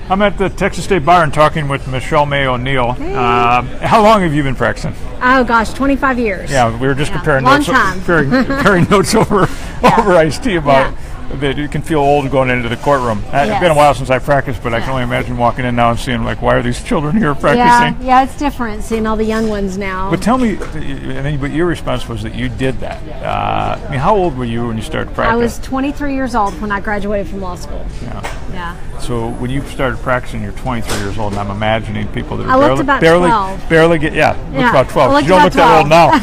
I'm at the Texas State Bar and talking with Michelle May O'Neill. Hey. How long have you been practicing? Oh gosh, 25 years. Yeah, we were just comparing long notes, time. comparing notes over iced tea about that you can feel old going into the courtroom. It's been a while since I practiced, but I can only imagine walking in now and seeing like, why are these children here practicing? Yeah, it's different seeing all the young ones now. But tell me, but your response was that you did that. I mean, how old were you when you started practicing? I was 23 years old when I graduated from law school. Yeah. So when you started practicing, you're 23 years old, and I'm imagining people that I are looked about barely 12. Barely get, look about 12. You don't look about that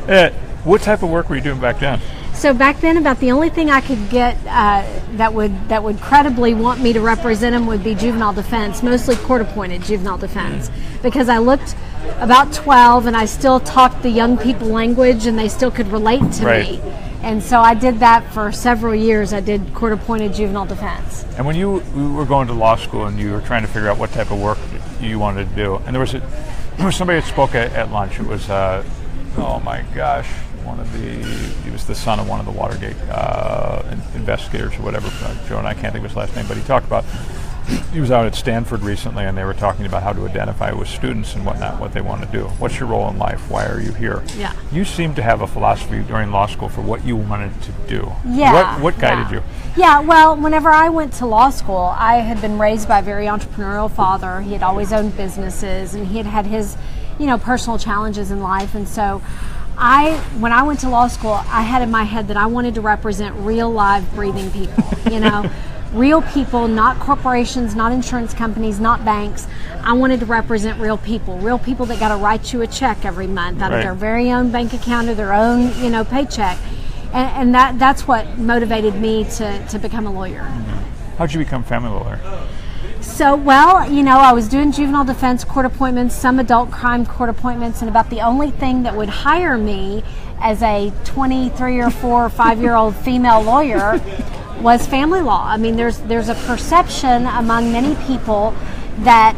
old now. What type of work were you doing back then? So back then, about the only thing I could get that would credibly want me to represent them would be juvenile defense, mostly court-appointed juvenile defense, because I looked about 12 and I still talked the young people language and they still could relate to me. And so I did that for several years. I did court-appointed juvenile defense. And when you were going to law school and you were trying to figure out what type of work you wanted to do, and there was somebody that spoke at lunch. It was oh my gosh. He was the son of one of the Watergate investigators or whatever. Joe, and I can't think of his last name, but he talked about, he was out at Stanford recently and they were talking about how to identify with students and whatnot, what they want to do. What's your role in life? Why are you here? Yeah. You seem to have a philosophy during law school for what you wanted to do. Yeah. What guided you? Yeah, well, whenever I went to law school, I had been raised by a very entrepreneurial father. He had always owned businesses and he had had his, personal challenges in life. And so when I went to law school, I had in my head that I wanted to represent real, live, breathing people, real people, not corporations, not insurance companies, not banks. I wanted to represent real people that got to write you a check every month out of their very own bank account or their own, paycheck. And that's what motivated me to become a lawyer. Mm-hmm. How'd you become family lawyer? So, well, I was doing juvenile defense court appointments, some adult crime court appointments, and about the only thing that would hire me as a 23 or 4 or 5-year-old female lawyer was family law. I mean, there's a perception among many people that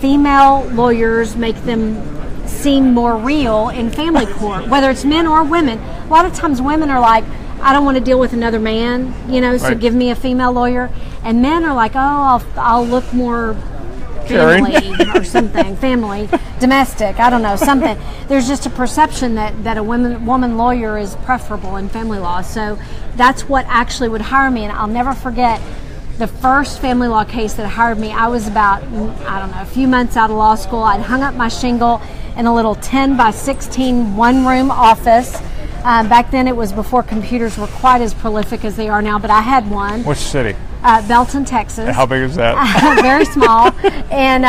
female lawyers make them seem more real in family court, whether it's men or women. A lot of times women are like, I don't want to deal with another man, so give me a female lawyer. And men are like, I'll look more family or something, family, domestic, I don't know, something. There's just a perception that a woman lawyer is preferable in family law. So that's what actually would hire me. And I'll never forget the first family law case that hired me. I was about, a few months out of law school. I'd hung up my shingle in a little 10 by 16 one-room office. Back then it was before computers were quite as prolific as they are now, but I had one. Which city? Belton, Texas. How big is that? Very small. And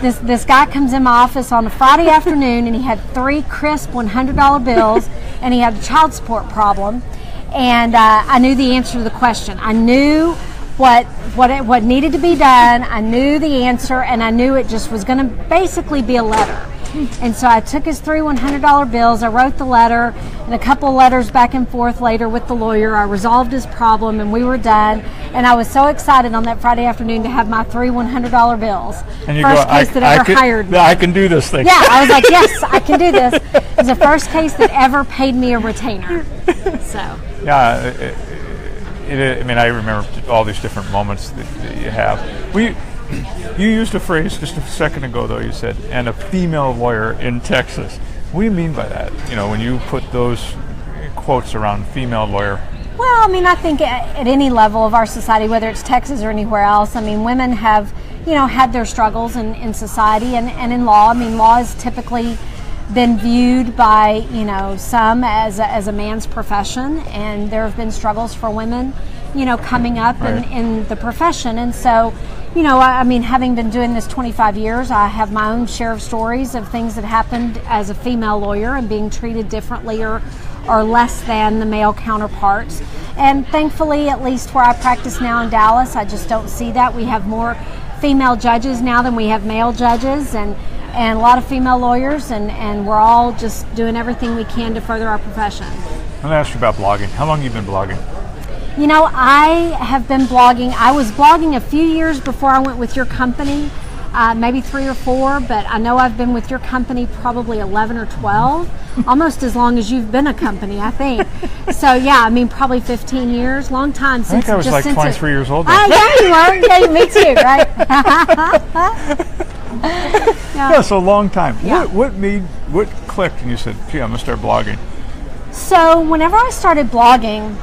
this guy comes in my office on a Friday afternoon and he had 3 crisp $100 bills and he had a child support problem. And I knew the answer to the question. I knew what needed to be done. I knew the answer and I knew it just was going to basically be a letter. And so I took his 3 $100 bills, I wrote the letter, and a couple letters back and forth later with the lawyer. I resolved his problem and we were done. And I was so excited on that Friday afternoon to have my 3 $100 bills. And you first case that ever hired me. I can do this thing. Yeah, I was like, yes, I can do this. It was the first case that ever paid me a retainer. So. Yeah, I remember all these different moments that you have. You used a phrase just a second ago, though. You said, and a female lawyer in Texas. What do you mean by that? When you put those quotes around female lawyer? Well, I think at any level of our society, whether it's Texas or anywhere else, women have, had their struggles in society and in law. Law has typically been viewed by, some as a man's profession, and there have been struggles for women, coming up in the profession. And so, having been doing this 25 years, I have my own share of stories of things that happened as a female lawyer and being treated differently or less than the male counterparts. And thankfully, at least where I practice now in Dallas, I just don't see that. We have more female judges now than we have male judges, and a lot of female lawyers, and we're all just doing everything we can to further our profession. I'm going to ask you about blogging. How long have you been blogging? I have been blogging. I was blogging a few years before I went with your company. maybe 3 or 4, but I know I've been with your company probably 11 or 12, almost as long as you've been a company, I think. So yeah, I mean, probably 15 years, long time since. I think I was like 23 years old. Yeah, you were. Yeah, me too, right? Yeah, so long time. Yeah. What clicked and you said, gee, I'm going to start blogging? So whenever I started blogging,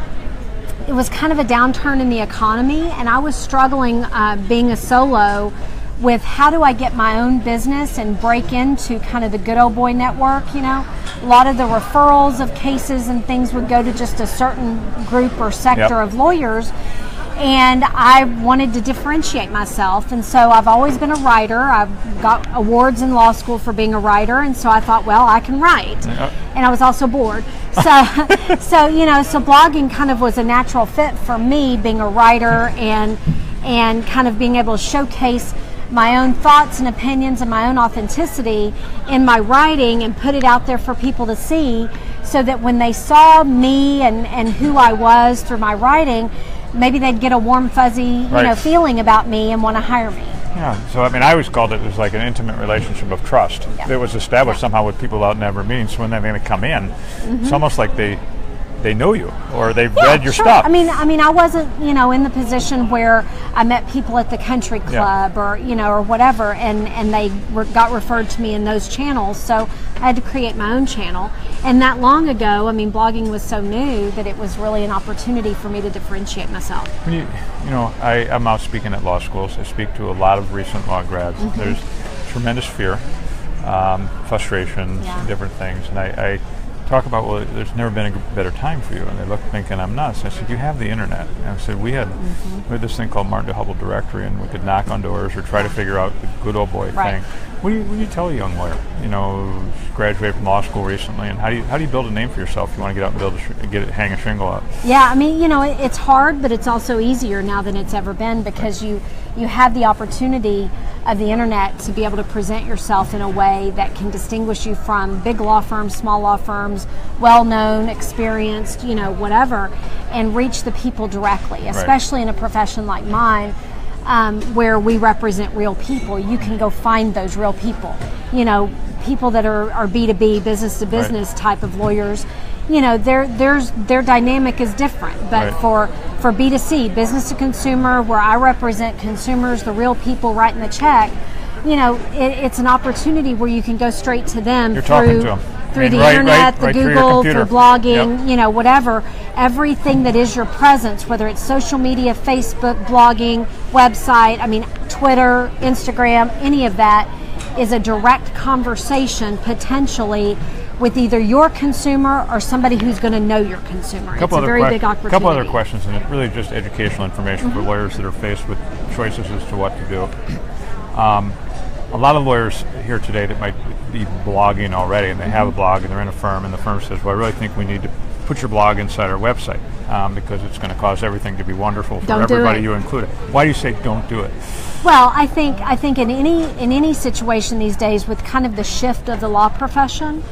it was kind of a downturn in the economy, and I was struggling being a solo with how do I get my own business and break into kind of the good old boy network, you know. A lot of the referrals of cases and things would go to just a certain group or sector of lawyers, and I wanted to differentiate myself, and so I've always been a writer. I've got awards in law school for being a writer, and so I thought, well, I can write. And I was also bored. So you know, so blogging kind of was a natural fit for me, being a writer and kind of being able to showcase my own thoughts and opinions and my own authenticity in my writing and put it out there for people to see, so that when they saw me and who I was through my writing, maybe they'd get a warm, fuzzy, you know, feeling about me and want to hire me. Yeah, so I mean, I always called it as like an intimate relationship of trust. Yeah. It was established somehow with people out never meeting. So when they're going to come in, it's almost like they know you or they've read your stuff. I mean, I wasn't, you know, in the position where I met people at the country club or, you know, or whatever, and they got referred to me in those channels. So I had to create my own channel. And that long ago, I mean, blogging was so new that it was really an opportunity for me to differentiate myself. You know, I'm out speaking at law schools. I speak to a lot of recent law grads. There's tremendous fear, frustration, different things. And I talk about, well, there's never been a better time for you. And they look thinking I'm nuts. I said, you have the internet. And I said, we had this thing called Martin DeHubble Directory, and we could knock on doors or try to figure out the good old boy thing. What do you tell a young lawyer, you know, graduated from law school recently, and how do you build a name for yourself? You want to get out and hang a shingle up. Yeah, I mean, you know, it's hard, but it's also easier now than it's ever been, because you have the opportunity of the internet to be able to present yourself in a way that can distinguish you from big law firms, small law firms, well-known, experienced, you know, whatever, and reach the people directly, especially in a profession like mine. Where we represent real people. You can go find those real people. You know, people that are B2B, business to business type of lawyers. You know, their dynamic is different. But for B2C, business to consumer, where I represent consumers, the real people writing the check, you know, it's an opportunity where you can go straight to them. You're talking to them. Through the internet, the Google, through blogging, you know, whatever. Everything that is your presence, whether it's social media, Facebook, blogging, website, I mean, Twitter, Instagram, any of that is a direct conversation potentially with either your consumer or somebody who's going to know your consumer. It's a very big opportunity. A couple other questions, and it's really just educational information for lawyers that are faced with choices as to what to do. A lot of lawyers here today that might be blogging already, and they have a blog and they're in a firm, and the firm says, well, I really think we need to put your blog inside our website because it's going to cause everything to be wonderful for everybody, you included. Why do you say don't do it? Well, I think in any situation these days, with kind of the shift of the law profession,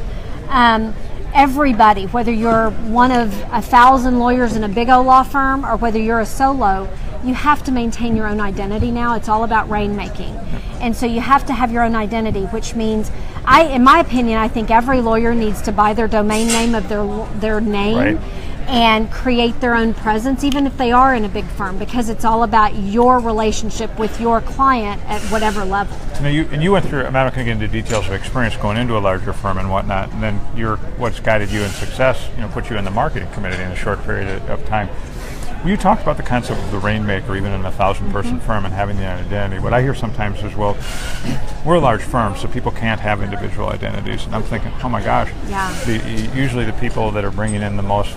everybody, whether you're one of 1,000 lawyers in a big old law firm or whether you're a solo, you have to maintain your own identity now. It's all about rainmaking. And so you have to have your own identity, which means, in my opinion, I think every lawyer needs to buy their domain name of their name and create their own presence, even if they are in a big firm, because it's all about your relationship with your client at whatever level. Now you went through, I'm not going to get into details of experience going into a larger firm and whatnot, and then what's guided you in success, you know, put you in the marketing committee in a short period of time. You talked about the concept of the rainmaker, even in a 1,000-person firm, and having the identity. What I hear sometimes is, well, we're a large firm, so people can't have individual identities. And I'm thinking, oh my gosh, usually the people that are bringing in the most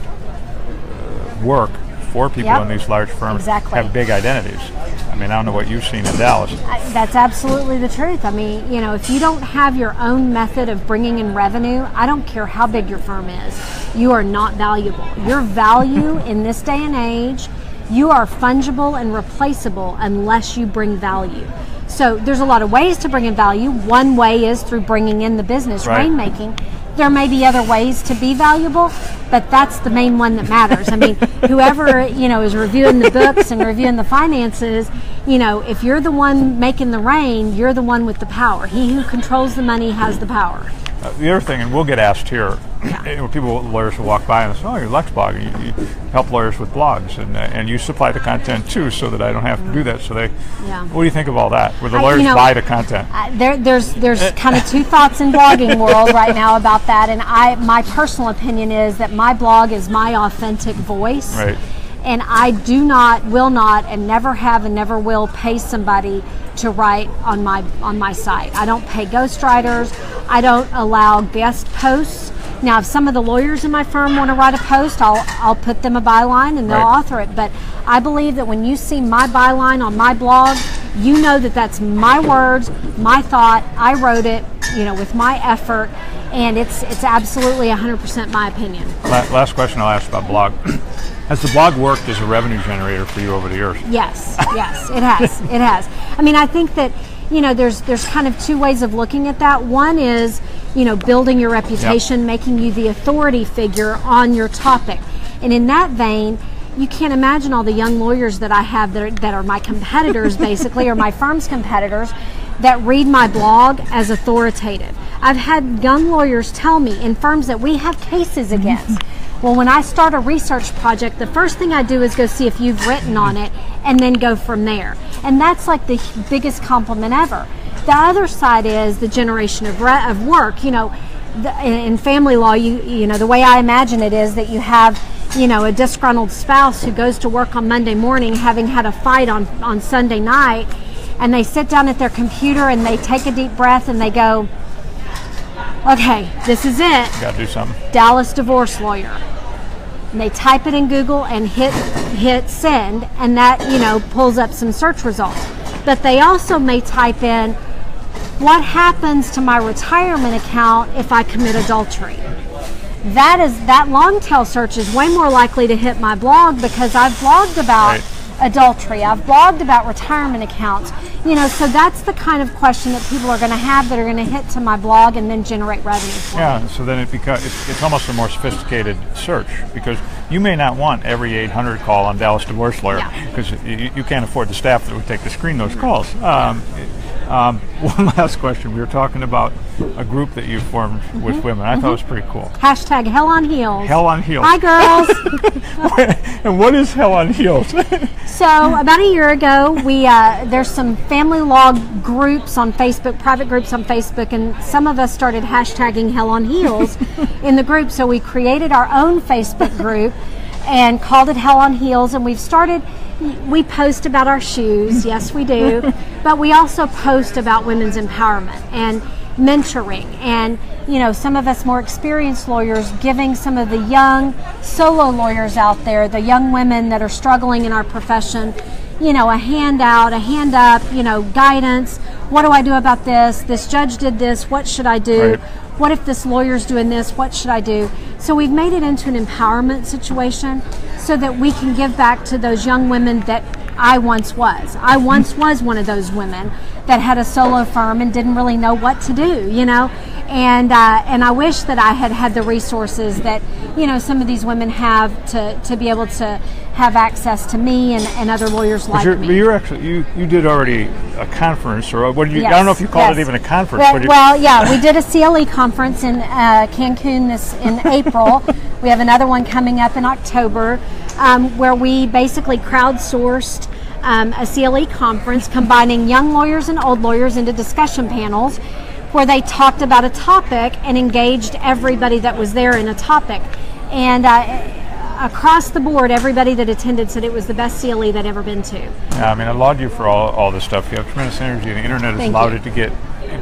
work for people in these large firms have big identities. I mean, I don't know what you've seen in Dallas. That's absolutely the truth. I mean, you know, if you don't have your own method of bringing in revenue, I don't care how big your firm is, you are not valuable. Your value in this day and age, you are fungible and replaceable unless you bring value. So there's a lot of ways to bring in value. One way is through bringing in the business, rainmaking. There may be other ways to be valuable, but that's the main one that matters. I mean, whoever, is reviewing the books and reviewing the finances, if you're the one making the rain, you're the one with the power. He who controls the money has the power. The other thing, and we'll get asked here, lawyers will walk by and say, "Oh, you're Lex Blog, and you help lawyers with blogs, and you supply the content too, so that I don't have to do that." So what do you think of all that? Where the lawyers buy the content? There's kind of two thoughts in blogging world right now about that, and my personal opinion is that my blog is my authentic voice. Right. And I will not, and never have and never will pay somebody to write on my site. I don't pay ghostwriters. I don't allow guest posts. Now, if some of the lawyers in my firm want to write a post, I'll put them a byline and they'll author it. But I believe that when you see my byline on my blog, you know that that's my words, my thought. I wrote it, with my effort, and it's absolutely 100% my opinion. Last question I'll ask about blog. Has the blog worked as a revenue generator for you over the years? Yes, it has. It has. I mean, I think that there's kind of two ways of looking at that. One is building your reputation, making you the authority figure on your topic, and in that vein, you can't imagine all the young lawyers that I have that are my competitors, basically, or my firm's competitors, that read my blog as authoritative. I've had young lawyers tell me in firms that we have cases against. Well, when I start a research project, the first thing I do is go see if you've written on it and then go from there. And that's like the biggest compliment ever. The other side is the generation of work. In family law, the way I imagine it is that you have, a disgruntled spouse who goes to work on Monday morning having had a fight on Sunday night, and they sit down at their computer and they take a deep breath and they go, okay, this is it. Got to do something. Dallas divorce lawyer. And they type it in Google and hit send, and that pulls up some search results. But they also may type in, what happens to my retirement account if I commit adultery? That long tail search is way more likely to hit my blog, because I've blogged about adultery. I've blogged about retirement accounts. So that's the kind of question that people are going to have that are going to hit to my blog and then generate revenue for me. So then it's almost a more sophisticated search, because you may not want every 800 call on Dallas divorce lawyer, because you can't afford the staff that would take to screen those calls. One last question. We were talking about a group that you formed with women. I thought it was pretty cool. Hashtag Hell on Heels. Hell on Heels. Hi, girls. And what is Hell on Heels? So about a year ago, there's some family law groups on Facebook, private groups on Facebook, and some of us started hashtagging Hell on Heels in the group. So we created our own Facebook group and called it Hell on Heels, and we post about our shoes, yes we do, but we also post about women's empowerment and mentoring, and some of us more experienced lawyers giving some of the young solo lawyers out there, the young women that are struggling in our profession, a hand out, a hand up, guidance. What do I do about this? This judge did this, what should I do? Right. What if this lawyer's doing this? What should I do? So we've made it into an empowerment situation so that we can give back to those young women that I once was. I once was one of those women that had a solo firm and didn't really know what to do, And I wish that I had the resources that, some of these women have to be able to have access to me and other lawyers like me. But you're actually, you did already a conference, or what did you, Yes, I don't know if you called it even a conference. We did a CLE conference in Cancun in April. We have another one coming up in October, where we basically crowdsourced a CLE conference combining young lawyers and old lawyers into discussion panels where they talked about a topic and engaged everybody that was there in a topic. And across the board, everybody that attended said it was the best CLE they'd ever been to. Yeah, I mean, I laud you for all this stuff. You have tremendous energy. The internet has allowed it to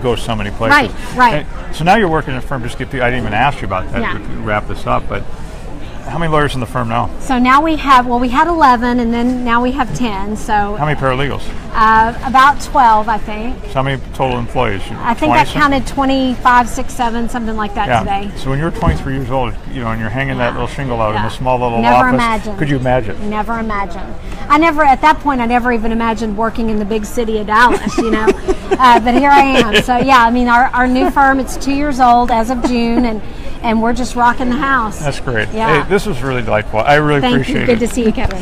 go so many places. Right. And so now you're working in a firm. I didn't even ask you about that to wrap this up, but how many lawyers in the firm now? So now we had 11, and then now we have 10. So how many paralegals? About 12, I think. So how many total employees? I think I counted 25, 6, 7, something like that today. So when you're 23 years old, and you're hanging that little shingle out in a small little Never office. Imagined. Could you imagine? Never imagined. At that point, I never even imagined working in the big city of Dallas, But here I am. So yeah, I mean, our new firm, it's 2 years old as of June, and and we're just rocking the house. That's great. Yeah. Hey, this was really delightful. I really Thank appreciate you. it. Good to see you, Kevin.